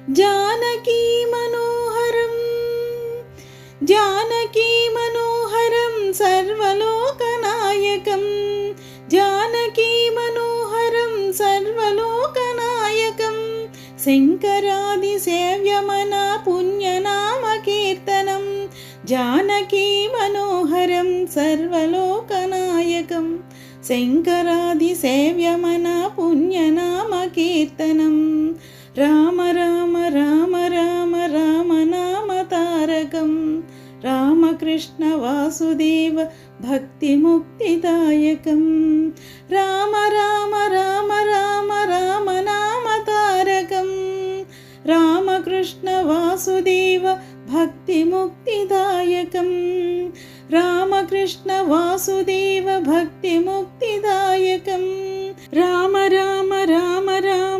जानकी मनोहरं जानकी मनोहरं सर्वलोकनायकं जानकी मनोहरं सर्वलोकनायकं शङ्करादिसेव्यमना पुण्यनामकीर्तनं जानकी मनोहरं सर्वलोकनायकं शङ्करादिसेव्यमना पुण्यनामकीर्तनं राम राम राम राम राम नाम तारकं रामकृष्ण वासुदेव भक्तिमुक्तिदायकं राम राम राम राम राम नाम तारकं रामकृष्ण वासुदेव भक्तिमुक्तिदायकं रामकृष्ण वासुदेव भक्तिमुक्तिदायकं राम राम राम राम